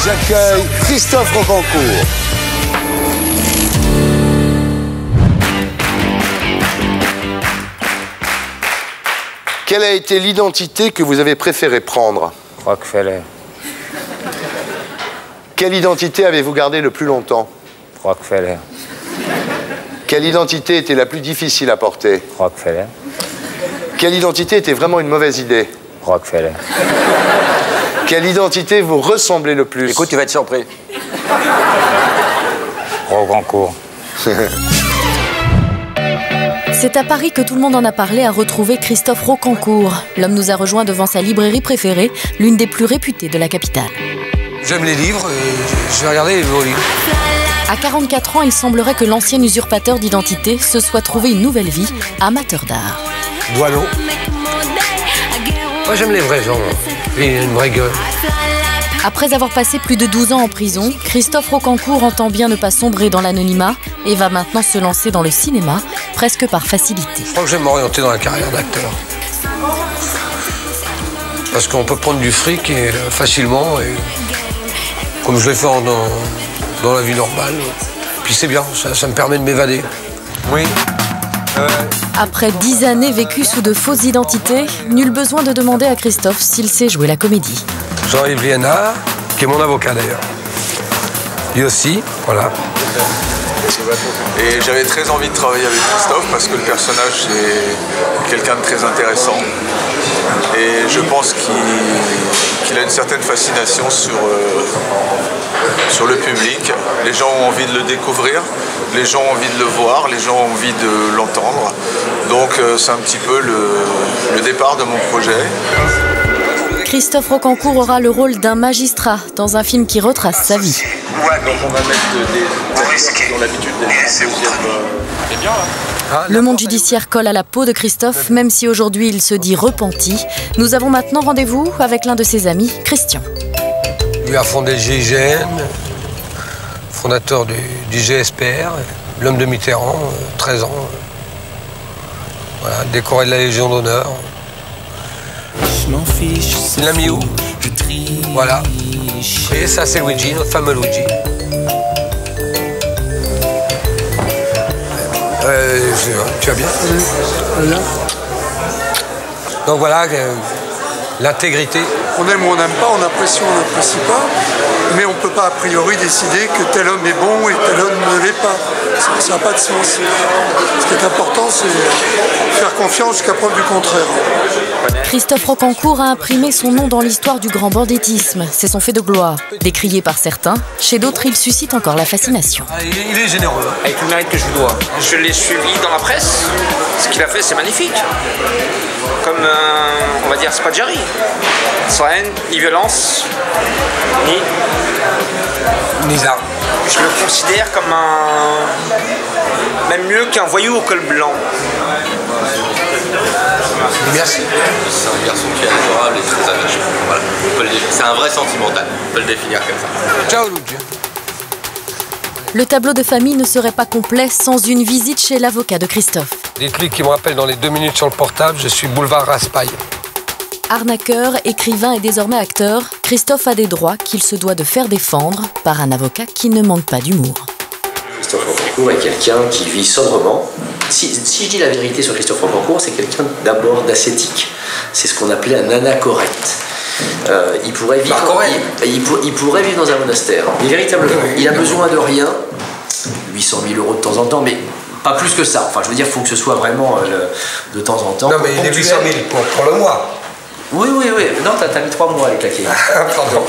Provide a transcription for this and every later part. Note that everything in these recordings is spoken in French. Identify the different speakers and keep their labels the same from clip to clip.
Speaker 1: J'accueille Christophe Rocancourt. Quelle a été l'identité que vous avez préféré prendre?
Speaker 2: Rockefeller.
Speaker 1: Quelle identité avez-vous gardé le plus longtemps?
Speaker 2: Rockefeller.
Speaker 1: Quelle identité était la plus difficile à porter?
Speaker 2: Rockefeller.
Speaker 1: Quelle identité était vraiment une mauvaise idée?
Speaker 2: Rockefeller.
Speaker 1: Quelle identité vous ressemblait le plus?
Speaker 3: Écoute, tu vas être surpris.
Speaker 2: Rocancourt.
Speaker 4: C'est à Paris que tout le monde en a parlé à retrouver Christophe Rocancourt. L'homme nous a rejoint devant sa librairie préférée, l'une des plus réputées de la capitale.
Speaker 5: J'aime les livres et je vais regarder vos livres.
Speaker 4: À 44 ans, il semblerait que l'ancien usurpateur d'identité se soit trouvé une nouvelle vie, amateur d'art.
Speaker 5: Boileau. Moi j'aime les vrais gens, il a une vraie gueule.
Speaker 4: Après avoir passé plus de 12 ans en prison, Christophe Rocancourt entend bien ne pas sombrer dans l'anonymat et va maintenant se lancer dans le cinéma, presque par facilité.
Speaker 5: Je crois que je vais m'orienter dans la carrière d'acteur. Parce qu'on peut prendre du fric facilement, et comme je l'ai fait dans la vie normale. Puis c'est bien, ça me permet de m'évader. Oui.
Speaker 4: Après 10 années vécues sous de fausses identités, nul besoin de demander à Christophe s'il sait jouer la comédie.
Speaker 5: Jean-Yves Liénard, qui est mon avocat d'ailleurs. Lui aussi, voilà.
Speaker 6: Et j'avais très envie de travailler avec Christophe parce que le personnage est quelqu'un de très intéressant. Et je pense qu'il a une certaine fascination sur le public. Les gens ont envie de le découvrir, les gens ont envie de le voir, les gens ont envie de l'entendre. Donc c'est un petit peu le départ de mon projet.
Speaker 4: Christophe Rocancourt aura le rôle d'un magistrat dans un film qui retrace sa vie.
Speaker 6: Donc on va mettre des acteurs qui ont l'habitude d'être bien là.
Speaker 4: Le monde judiciaire colle à la peau de Christophe, même si aujourd'hui il se dit repenti. Nous avons maintenant rendez-vous avec l'un de ses amis, Christian.
Speaker 5: Lui a fondé le GIGN, fondateur du GSPR, l'homme de Mitterrand, 13 ans. Voilà, décoré de la Légion d'honneur. Il l'a mis où? Voilà. Et ça, c'est Luigi, notre fameux Luigi. Tu vas bien? Donc voilà, l'intégrité.
Speaker 7: On aime ou on n'aime pas, on apprécie ou on n'apprécie pas, mais on ne peut pas a priori décider que tel homme est bon et tel homme ne l'est pas. Ça n'a pas de sens. Ce qui est important, c'est faire confiance jusqu'à preuve du contraire.
Speaker 4: Christophe Rocancourt a imprimé son nom dans l'histoire du grand banditisme. C'est son fait de gloire. Décrié par certains, chez d'autres, il suscite encore la fascination.
Speaker 5: Il est généreux.
Speaker 3: Avec tout le mérite que je lui dois. Je l'ai suivi dans la presse. Ce qu'il a fait, c'est magnifique. Comme, on va dire, Spaggiari. Sans haine, ni violence, ni
Speaker 5: arme.
Speaker 3: Je le considère comme même mieux qu'un voyou au col blanc.
Speaker 5: Merci.
Speaker 8: C'est un garçon qui est adorable et très attachant. Voilà. C'est un vrai sentimental. On peut le définir comme ça.
Speaker 5: Ciao, Luigi.
Speaker 4: Le tableau de famille ne serait pas complet sans une visite chez l'avocat de Christophe.
Speaker 5: Dites-lui qu'il me rappelle dans les 2 minutes sur le portable, je suis boulevard Raspail.
Speaker 4: Arnaqueur, écrivain et désormais acteur, Christophe a des droits qu'il se doit de faire défendre par un avocat qui ne manque pas d'humour.
Speaker 9: Christophe Rocancourt est quelqu'un qui vit sobrement. Si je dis la vérité sur Christophe Rocancourt, c'est quelqu'un d'abord d'ascétique. C'est ce qu'on appelait un anacorète. Il pourrait vivre dans un monastère. Mais véritablement, il a besoin de rien. 800 000 € de temps en temps, mais pas plus que ça. Enfin, je veux dire, il faut que ce soit vraiment de temps en temps.
Speaker 5: Non, mais il est 800 000 pour le mois.
Speaker 9: Oui. Non, t'as mis 3 mois à les claquer.
Speaker 5: Pardon.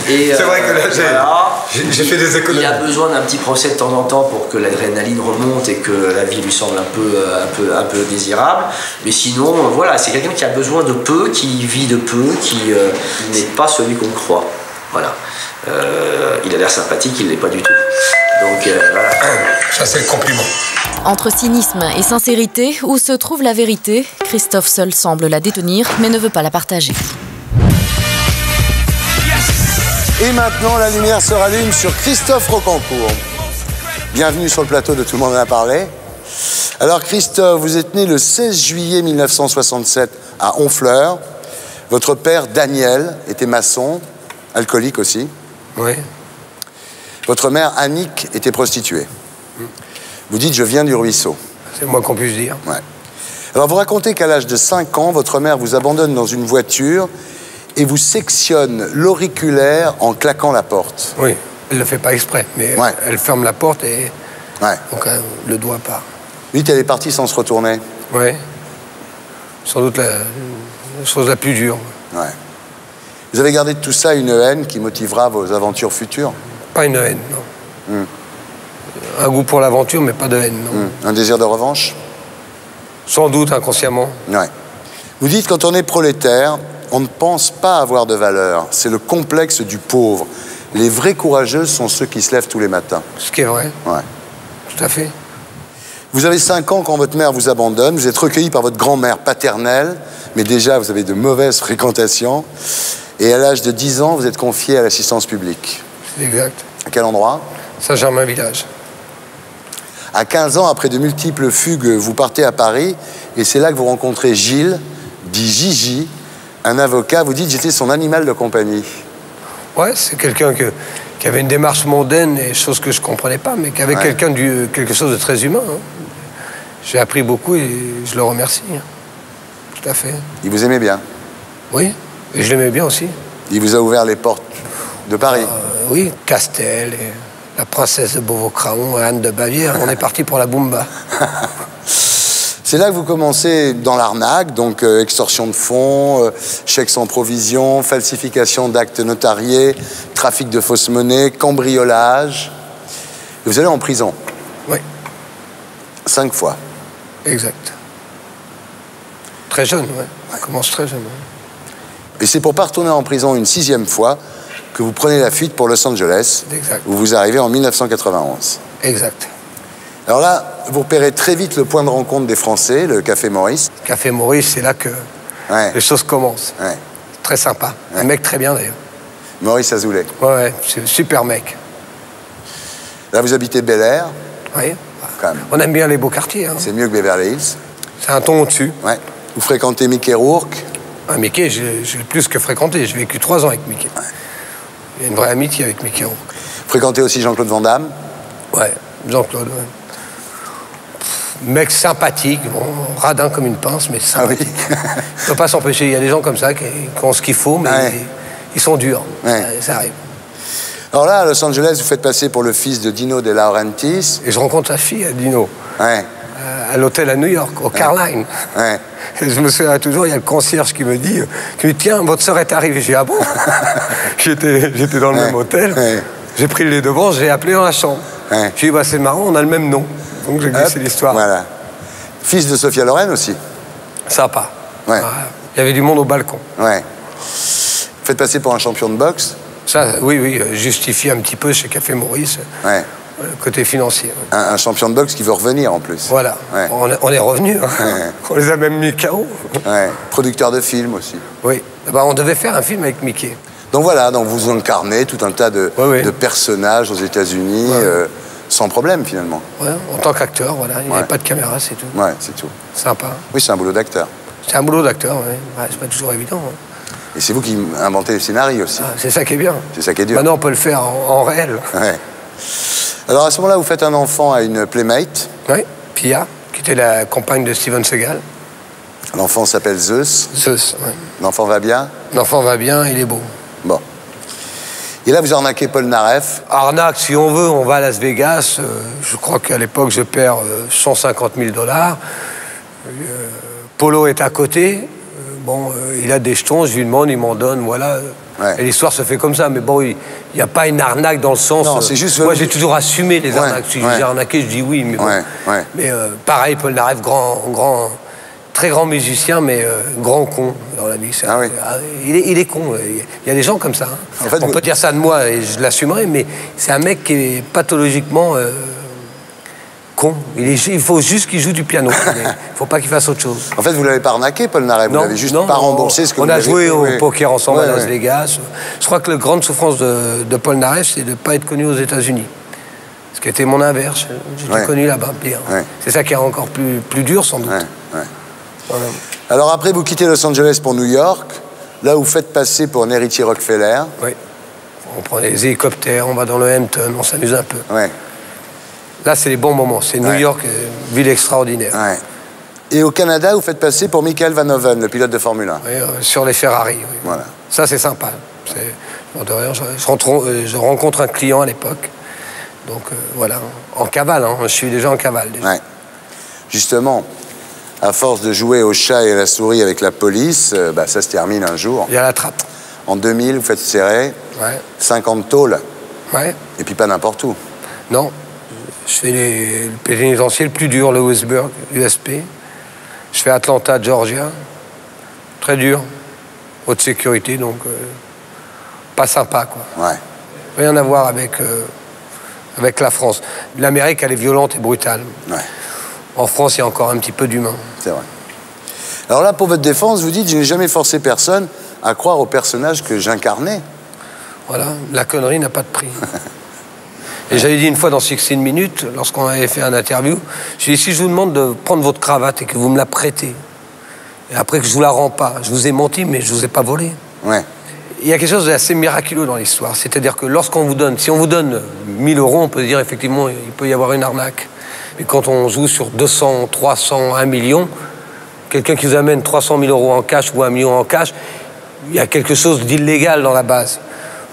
Speaker 9: C'est
Speaker 5: vrai que là, j'ai fait des économies.
Speaker 9: Il a besoin d'un petit procès de temps en temps pour que l'adrénaline remonte et que la vie lui semble un peu désirable. Mais sinon, voilà, c'est quelqu'un qui a besoin de peu, qui vit de peu, qui n'est pas celui qu'on croit. Voilà. Il a l'air sympathique, il ne l'est pas du tout. Donc, voilà.
Speaker 5: Ça, c'est le compliment.
Speaker 4: Entre cynisme et sincérité, où se trouve la vérité? Christophe seul semble la détenir, mais ne veut pas la partager.
Speaker 1: Et maintenant, la lumière se rallume sur Christophe Rocancourt. Bienvenue sur le plateau de Tout le monde en a parlé. Alors Christophe, vous êtes né le 16 juillet 1967 à Honfleur. Votre père, Daniel, était maçon, alcoolique aussi.
Speaker 5: Oui.
Speaker 1: Votre mère, Annick, était prostituée. Vous dites « je viens du ruisseau ».
Speaker 5: C'est le moins qu'on puisse dire.
Speaker 1: Ouais. Alors vous racontez qu'à l'âge de 5 ans, votre mère vous abandonne dans une voiture et vous sectionne l'auriculaire en claquant la porte.
Speaker 5: Oui, elle ne le fait pas exprès, mais
Speaker 1: Ouais.
Speaker 5: elle ferme la porte et
Speaker 1: Ouais.
Speaker 5: donc le doigt part.
Speaker 1: Vous dites elle est partie sans se retourner.
Speaker 5: Oui. Sans doute la chose la plus dure.
Speaker 1: Ouais. Vous avez gardé de tout ça une haine qui motivera vos aventures futures?
Speaker 5: Pas une haine, non. Un goût pour l'aventure, mais pas de haine, non.
Speaker 1: Un désir de revanche?
Speaker 5: Sans doute, inconsciemment.
Speaker 1: Ouais. Vous dites quand on est prolétaire, on ne pense pas avoir de valeur. C'est le complexe du pauvre. Les vrais courageux sont ceux qui se lèvent tous les matins.
Speaker 5: Ce qui est vrai.
Speaker 1: Ouais.
Speaker 5: Tout à fait.
Speaker 1: Vous avez 5 ans quand votre mère vous abandonne. Vous êtes recueilli par votre grand-mère paternelle, mais déjà vous avez de mauvaises fréquentations. Et à l'âge de 10 ans, vous êtes confié à l'assistance publique.
Speaker 5: C'est exact.
Speaker 1: À quel endroit?
Speaker 5: Saint-Germain-Village.
Speaker 1: À 15 ans, après de multiples fugues, vous partez à Paris et c'est là que vous rencontrez Gilles, dit Gigi, un avocat. Vous dites j'étais son animal de compagnie.
Speaker 5: Ouais, c'est quelqu'un qui avait une démarche mondaine et chose que je ne comprenais pas, mais qui avait
Speaker 1: Ouais.
Speaker 5: quelque chose de très humain. Hein. J'ai appris beaucoup et je le remercie. Hein. Tout à fait.
Speaker 1: Il vous aimait bien.
Speaker 5: Oui, et je l'aimais bien aussi.
Speaker 1: Il vous a ouvert les portes de Paris.
Speaker 5: Oui, Castel, et la princesse de Beauvau-Craon et Anne de Bavière. On est parti pour la Boumba.
Speaker 1: C'est là que vous commencez dans l'arnaque, donc extorsion de fonds, chèques sans provision, falsification d'actes notariés, trafic de fausses monnaies, cambriolage. Et vous allez en prison.
Speaker 5: Oui.
Speaker 1: 5 fois.
Speaker 5: Exact. Très jeune, oui. On commence très jeune. Ouais.
Speaker 1: Et c'est pour pas retourner en prison une 6e fois que vous prenez la fuite pour Los Angeles,
Speaker 5: Exact.
Speaker 1: où vous arrivez en 1991.
Speaker 5: Exact.
Speaker 1: Alors là, vous repérez très vite le point de rencontre des Français, le Café Maurice.
Speaker 5: Café Maurice, c'est là que les choses commencent.
Speaker 1: Ouais.
Speaker 5: Très sympa.
Speaker 1: Ouais.
Speaker 5: Un mec très bien, d'ailleurs.
Speaker 1: Maurice Azoulay.
Speaker 5: Ouais, c'est un super mec.
Speaker 1: Là, vous habitez Bel Air.
Speaker 5: Oui.
Speaker 1: Quand même.
Speaker 5: On aime bien les beaux quartiers. Hein.
Speaker 1: C'est mieux que Beverly Hills.
Speaker 5: C'est un ton au-dessus.
Speaker 1: Ouais. Vous fréquentez Mickey Rourke.
Speaker 5: Ah, Mickey, j'ai plus que fréquenté. J'ai vécu 3 ans avec Mickey. Il y a une vraie amitié avec Mickey Rourke.
Speaker 1: Vous fréquentez aussi Jean-Claude Van Damme.
Speaker 5: Ouais, Jean-Claude, ouais. Mec sympathique, bon, radin comme une pince, mais sympathique.
Speaker 1: Ah oui.
Speaker 5: Il ne peut pas s'empêcher. Il y a des gens comme ça qui ont ce qu'il faut, mais
Speaker 1: Ouais.
Speaker 5: ils sont durs.
Speaker 1: Ouais.
Speaker 5: Ça arrive.
Speaker 1: Alors là, à Los Angeles, vous faites passer pour le fils de Dino De Laurentiis.
Speaker 5: Et je rencontre sa fille, Dino,
Speaker 1: Ouais.
Speaker 5: à l'hôtel à New York, au Caroline.
Speaker 1: Ouais.
Speaker 5: Et je me souviens toujours, il y a le concierge qui me dit tiens, votre sœur est arrivée. J'ai dit, ah bon? J'étais dans le même hôtel.
Speaker 1: Ouais.
Speaker 5: J'ai pris les devants, j'ai appelé dans la chambre.
Speaker 1: Ouais.
Speaker 5: J'ai dit, bah, c'est marrant, on a le même nom. Donc j'ai glissé
Speaker 1: Hop,
Speaker 5: l'histoire.
Speaker 1: Voilà. Fils de Sophia Loren aussi.
Speaker 5: Sympa.
Speaker 1: Ouais.
Speaker 5: Il y avait du monde au balcon.
Speaker 1: Ouais. Vous faites passer pour un champion de boxe.
Speaker 5: Ça, oui, justifie un petit peu chez Café Maurice,
Speaker 1: Ouais.
Speaker 5: le côté financier. Ouais.
Speaker 1: Un champion de boxe qui veut revenir en plus.
Speaker 5: Voilà,
Speaker 1: Ouais.
Speaker 5: on est revenus. Hein.
Speaker 1: Ouais.
Speaker 5: On les a même mis KO.
Speaker 1: Ouais. Producteur de films aussi.
Speaker 5: Oui, bah, on devait faire un film avec Mickey.
Speaker 1: Donc voilà, donc vous incarnez tout un tas de,
Speaker 5: Ouais, ouais.
Speaker 1: de personnages aux États-Unis sans problème finalement.
Speaker 5: Ouais, en tant qu'acteur, voilà, il n'y
Speaker 1: Ouais.
Speaker 5: avait pas de caméra, c'est tout.
Speaker 1: Ouais, c'est tout.
Speaker 5: Sympa.
Speaker 1: Oui, c'est un boulot d'acteur.
Speaker 5: C'est un boulot d'acteur, ouais. Ouais, c'est pas toujours évident. Hein.
Speaker 1: Et c'est vous qui inventez les scénarios aussi.
Speaker 5: Ah, c'est ça qui est bien.
Speaker 1: C'est ça qui est dur.
Speaker 5: Maintenant, on peut le faire en réel.
Speaker 1: Ouais. Alors à ce moment-là, vous faites un enfant à une playmate.
Speaker 5: Oui, Pia, qui était la compagne de Steven Seagal.
Speaker 1: L'enfant s'appelle Zeus.
Speaker 5: Zeus, ouais.
Speaker 1: L'enfant va bien.
Speaker 5: L'enfant va bien, il est beau.
Speaker 1: Bon. Et là, vous arnaquez Paul Naref.
Speaker 5: Arnaque, si on veut, on va à Las Vegas. Je crois qu'à l'époque, je perds 150 000 $. Polo est à côté. Il a des jetons, je lui demande, il m'en donne, voilà.
Speaker 1: Ouais.
Speaker 5: Et l'histoire se fait comme ça. Mais bon, il n'y a pas une arnaque dans le sens...
Speaker 1: Non, c'est juste...
Speaker 5: Moi, j'ai toujours assumé les arnaques. Si
Speaker 1: ouais.
Speaker 5: j'ai arnaqué, je dis oui. Mais, bon.
Speaker 1: Ouais.
Speaker 5: Mais pareil, Paul Naref, très grand musicien, mais grand con dans la vie.
Speaker 1: Ah oui.
Speaker 5: Il est con. Il y a des gens comme ça. Hein.
Speaker 1: En fait,
Speaker 5: on peut dire ça de moi et je l'assumerai, mais c'est un mec qui est pathologiquement con. Il faut juste qu'il joue du piano. Il ne faut pas qu'il fasse autre chose.
Speaker 1: En fait, vous ne l'avez pas arnaqué, Paul Naref. Vous n'avez juste pas remboursé ce que vous
Speaker 5: On a
Speaker 1: avez
Speaker 5: joué
Speaker 1: fait.
Speaker 5: au poker ensemble à Las
Speaker 1: ouais.
Speaker 5: Vegas. Je crois que la grande souffrance de Paul Naref, c'est de ne pas être connu aux États-Unis. Ce qui était mon inverse. J'étais connu là-bas, pire.
Speaker 1: Ouais.
Speaker 5: C'est ça qui est encore plus dur, sans doute.
Speaker 1: Ouais.
Speaker 5: Voilà.
Speaker 1: Alors après, vous quittez Los Angeles pour New York. Là, vous faites passer pour un héritier Rockefeller.
Speaker 5: Oui. On prend les hélicoptères, on va dans le Hampton, on s'amuse un peu.
Speaker 1: Ouais.
Speaker 5: Là, c'est les bons moments. C'est New York, ville extraordinaire.
Speaker 1: Ouais. Et au Canada, vous faites passer pour Michael Van Hoven, le pilote de Formule 1.
Speaker 5: Oui, sur les Ferrari. Oui.
Speaker 1: Voilà.
Speaker 5: Ça, c'est sympa. Je rencontre un client à l'époque. Donc, voilà. En cavale, hein. Je suis déjà en cavale. Déjà.
Speaker 1: Ouais. Justement, à force de jouer au chat et à la souris avec la police, ça se termine un jour.
Speaker 5: Il y a la trappe.
Speaker 1: En 2000, vous faites serrer, 50 tôles, et puis pas n'importe où.
Speaker 5: Non. Je fais le pénitentiaire le plus dur, le Westburg, USP. Je fais Atlanta, Georgia. Très dur. Haute sécurité, donc pas sympa, quoi.
Speaker 1: Ouais.
Speaker 5: Rien à voir avec la France. L'Amérique, elle est violente et brutale.
Speaker 1: Ouais.
Speaker 5: En France, il y a encore un petit peu d'humain.
Speaker 1: C'est vrai. Alors là, pour votre défense, vous dites « Je n'ai jamais forcé personne à croire au personnage que j'incarnais. »
Speaker 5: Voilà, la connerie n'a pas de prix. Et j'avais dit une fois dans 16 Minutes, lorsqu'on avait fait un interview, j'ai dit, si je vous demande de prendre votre cravate et que vous me la prêtez, et après que je vous la rends pas, je vous ai menti, mais je vous ai pas volé.
Speaker 1: Ouais.
Speaker 5: Il y a quelque chose d'assez miraculeux dans l'histoire. C'est-à-dire que lorsqu'on vous donne, si on vous donne 1000 €, on peut dire effectivement, il peut y avoir une arnaque. Mais quand on joue sur 200, 300, 1 million, quelqu'un qui vous amène 300 000 € en cash ou 1 million en cash, il y a quelque chose d'illégal dans la base.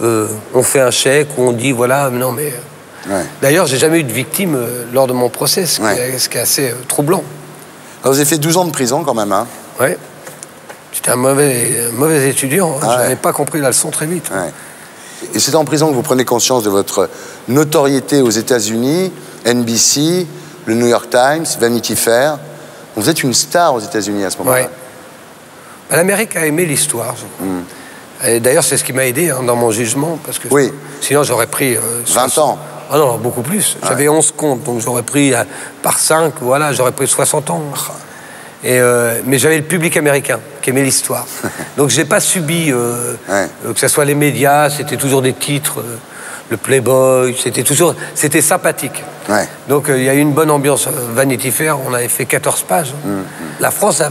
Speaker 5: On fait un chèque où on dit, voilà, non mais...
Speaker 1: Ouais.
Speaker 5: D'ailleurs, j'ai jamais eu de victime lors de mon procès, ce qui est assez troublant.
Speaker 1: Alors, vous avez fait 12 ans de prison quand même, hein?
Speaker 5: Oui. J'étais un mauvais étudiant, hein. Je n'avais pas compris la leçon très vite.
Speaker 1: Ouais. Et c'est en prison que vous prenez conscience de votre notoriété aux États-Unis, NBC, le New York Times, Vanity Fair. Vous êtes une star aux États-Unis à ce moment-là.
Speaker 5: Ouais. L'Amérique a aimé l'histoire. D'ailleurs, c'est ce qui m'a aidé dans mon jugement, parce que sinon j'aurais pris...
Speaker 1: 20 ans.
Speaker 5: Ah non, beaucoup plus. J'avais 11 comptes, donc j'aurais pris par 5, voilà, j'aurais pris 60 ans. Mais j'avais le public américain qui aimait l'histoire. Donc j'ai pas subi, que ce soit les médias, c'était toujours des titres, le Playboy, c'était sympathique.
Speaker 1: Ouais.
Speaker 5: Donc il y a eu une bonne ambiance. Vanity Fair, on avait fait 14 pages. La France a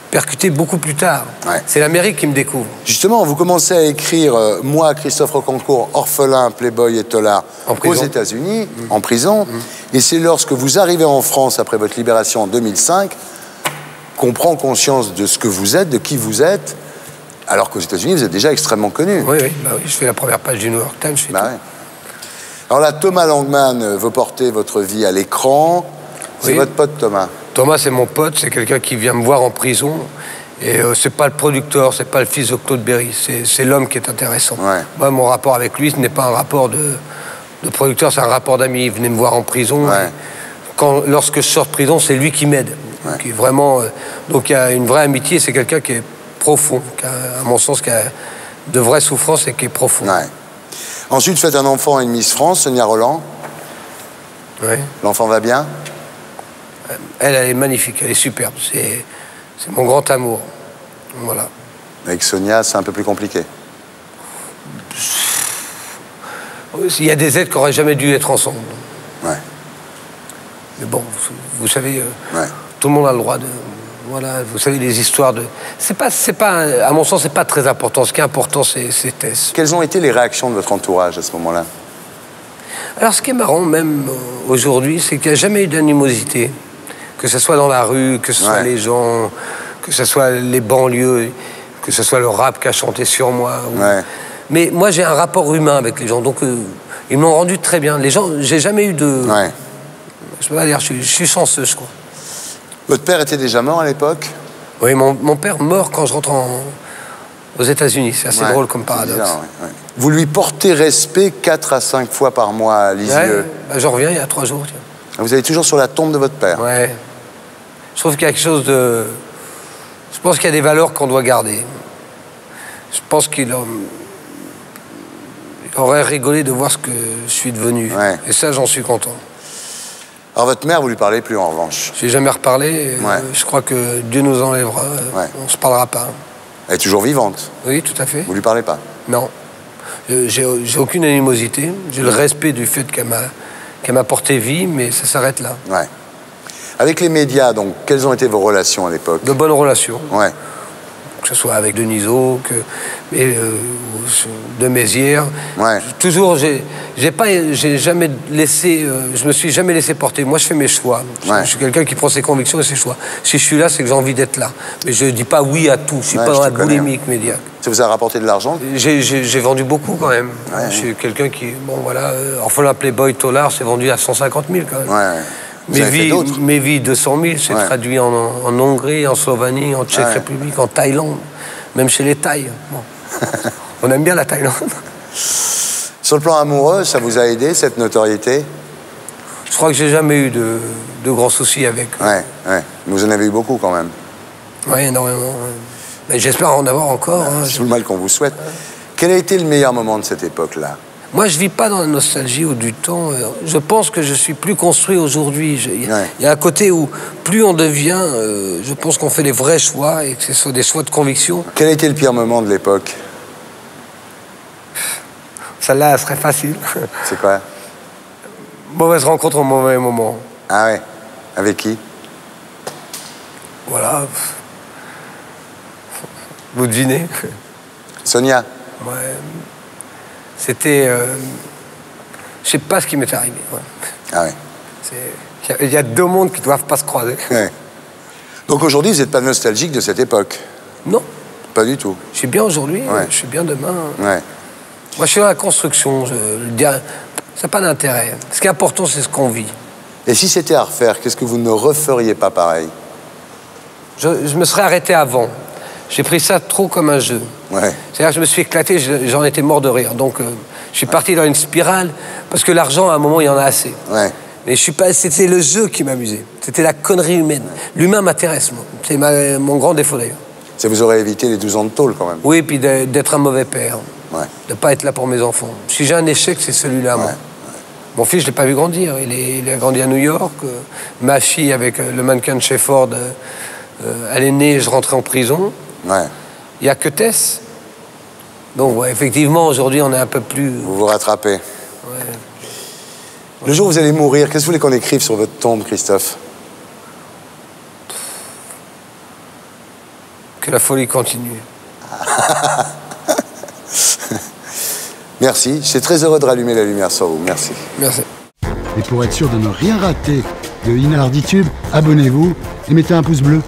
Speaker 5: percuté beaucoup plus tard. Ouais. C'est l'Amérique qui me découvre.
Speaker 1: Justement, vous commencez à écrire, moi, Christophe Rocancourt, orphelin, Playboy et tolard, aux États-Unis, en prison. Et c'est lorsque vous arrivez en France, après votre libération en 2005, qu'on prend conscience de ce que vous êtes, de qui vous êtes, alors qu'aux États-Unis, vous êtes déjà extrêmement connu.
Speaker 5: Oui, je fais la première page du New York Times.
Speaker 1: Alors là, Thomas Langman veut porter votre vie à l'écran. C'est votre pote, Thomas?
Speaker 5: Thomas, c'est mon pote, c'est quelqu'un qui vient me voir en prison. Et c'est pas le producteur, c'est pas le fils de Claude Berry, c'est l'homme qui est intéressant. Ouais. Moi, mon rapport avec lui, ce n'est pas un rapport de producteur, c'est un rapport d'ami. Il venait me voir en prison. Ouais. Lorsque je sors de prison, c'est lui qui m'aide. Ouais. Qui est vraiment, donc il y a une vraie amitié, c'est quelqu'un qui est profond, qui a, à mon sens, qui a de vraies souffrances et qui est profond. Ouais.
Speaker 1: Ensuite, faites un enfant à une Miss France, Sonia Rolland.
Speaker 5: Ouais.
Speaker 1: L'enfant va bien?
Speaker 5: Elle est magnifique, elle est superbe. C'est mon grand amour. Voilà.
Speaker 1: Avec Sonia, c'est un peu plus compliqué.
Speaker 5: Il y a des êtres qui n'auraient jamais dû être ensemble.
Speaker 1: Ouais.
Speaker 5: Mais bon, vous savez, tout le monde a le droit de... Voilà, vous savez, les histoires de... C'est pas, à mon sens, c'est pas très important. Ce qui est important, c'est Tess.
Speaker 1: Quelles ont été les réactions de votre entourage à ce moment-là?
Speaker 5: Alors, ce qui est marrant, même aujourd'hui, c'est qu'il n'y a jamais eu d'animosité. Que ce soit dans la rue, que ce soit les gens, que ce soit les banlieues, que ce soit le rap qui a chanté sur moi. Mais moi, j'ai un rapport humain avec les gens, donc ils m'ont rendu très bien. Les gens, j'ai jamais eu de... Je peux pas dire, je suis chanceux, je crois.
Speaker 1: Votre père était déjà mort à l'époque?
Speaker 5: Oui, mon père mort quand je rentre aux États-Unis. C'est assez drôle comme paradoxe. Bizarre,
Speaker 1: Vous lui portez respect 4 à 5 fois par mois à Lisieux?
Speaker 5: J'en reviens il y a 3 jours. Tiens.
Speaker 1: Vous allez toujours sur la tombe de votre père?
Speaker 5: Ouais. Je trouve qu'il y a quelque chose de... Je pense qu'il y a des valeurs qu'on doit garder. Je pense qu'il aurait rigolé de voir ce que je suis devenu. Et ça, j'en suis content.
Speaker 1: Alors, votre mère, vous lui parlez plus, en revanche?
Speaker 5: J'ai jamais reparlé. Je crois que Dieu nous enlèvera. On se parlera pas.
Speaker 1: Elle est toujours vivante?
Speaker 5: Oui, tout à fait.
Speaker 1: Vous lui parlez pas?
Speaker 5: Non. J'ai aucune animosité. J'ai le respect du fait qu'elle m'a porté vie, mais ça s'arrête là. Avec
Speaker 1: les médias, donc, quelles ont été vos relations à l'époque?
Speaker 5: De bonnes relations. que ce soit avec Denisot, de Mézières.
Speaker 1: Ouais.
Speaker 5: Toujours, j'ai jamais laissé, je me suis jamais laissé porter. Moi, je fais mes choix.
Speaker 1: Ouais.
Speaker 5: Je suis quelqu'un qui prend ses convictions et ses choix. Si je suis là, c'est que j'ai envie d'être là. Mais je dis pas oui à tout. Je suis pas dans la boulémique médiaque.
Speaker 1: Ça vous a rapporté de l'argent?
Speaker 5: J'ai vendu beaucoup quand même.
Speaker 1: Ouais.
Speaker 5: Je suis quelqu'un qui, bon voilà, orphelin Playboy Tollard, c'est vendu à 150 000 quand même.
Speaker 1: Ouais.
Speaker 5: Mes vies 200 000, c'est traduit en Hongrie, en Slovénie, en Tchèque République, en Thaïlande, même chez les Thaïs. Bon. On aime bien la Thaïlande.
Speaker 1: Sur le plan amoureux, ça vous a aidé, cette notoriété?
Speaker 5: Je crois que j'ai jamais eu de grands soucis avec.
Speaker 1: Ouais. Mais vous en avez eu beaucoup quand même.
Speaker 5: Oui, énormément. Mais j'espère en avoir encore.
Speaker 1: C'est tout le mal qu'on vous souhaite. Quel a été le meilleur moment de cette époque-là?
Speaker 5: Moi, je vis pas dans la nostalgie ou du temps. Je pense que je suis plus construit aujourd'hui. Il y a un côté où plus on devient, je pense qu'on fait les vrais choix et que ce sont des choix de conviction.
Speaker 1: Quel a été le pire moment de l'époque?
Speaker 5: Celle-là, elle serait facile.
Speaker 1: C'est quoi?
Speaker 5: Mauvaise rencontre au mauvais moment.
Speaker 1: Ah ouais? Avec qui?
Speaker 5: Voilà. Vous devinez?
Speaker 1: Sonia?
Speaker 5: Ouais. C'était... je sais pas ce qui m'est arrivé. Ouais.
Speaker 1: Ah ouais.
Speaker 5: Il y a deux mondes qui doivent pas se croiser.
Speaker 1: Ouais. Donc aujourd'hui, vous n'êtes pas nostalgique de cette époque?
Speaker 5: Non.
Speaker 1: Pas du tout?
Speaker 5: Je suis bien aujourd'hui, je suis bien demain.
Speaker 1: Ouais.
Speaker 5: Moi, je suis dans la construction. Ça n'a pas d'intérêt. Ce qui est important, c'est ce qu'on vit.
Speaker 1: Et si c'était à refaire, qu'est-ce que vous ne referiez pas pareil?
Speaker 5: Je me serais arrêté avant. J'ai pris ça trop comme un jeu.
Speaker 1: Ouais.
Speaker 5: C'est-à-dire que je me suis éclaté, j'en étais mort de rire. Donc, je suis parti dans une spirale, parce que l'argent, à un moment, il y en a assez.
Speaker 1: Ouais.
Speaker 5: Mais c'était le jeu qui m'amusait. C'était la connerie humaine. L'humain m'intéresse, moi. C'est mon grand défaut, d'ailleurs.
Speaker 1: Ça vous aurait évité les 12 ans de tôle, quand même.
Speaker 5: Oui, puis d'être un mauvais père.
Speaker 1: Ouais.
Speaker 5: De ne pas être là pour mes enfants. Si j'ai un échec, c'est celui-là, moi. Mon fils, je ne l'ai pas vu grandir. Il a grandi à New York. Ma fille, avec le mannequin de chez Ford, elle est née, je rentrais en prison.
Speaker 1: Ouais.
Speaker 5: Il n'y a que Tess. Donc, effectivement, aujourd'hui, on est un peu plus...
Speaker 1: Vous vous rattrapez.
Speaker 5: Ouais.
Speaker 1: Le jour où vous allez mourir, qu'est-ce que vous voulez qu'on écrive sur votre tombe, Christophe?
Speaker 5: Que la folie continue.
Speaker 1: Merci. Je suis très heureux de rallumer la lumière sur vous. Merci.
Speaker 5: Merci.
Speaker 10: Et pour être sûr de ne rien rater de Inarditube, abonnez-vous et mettez un pouce bleu.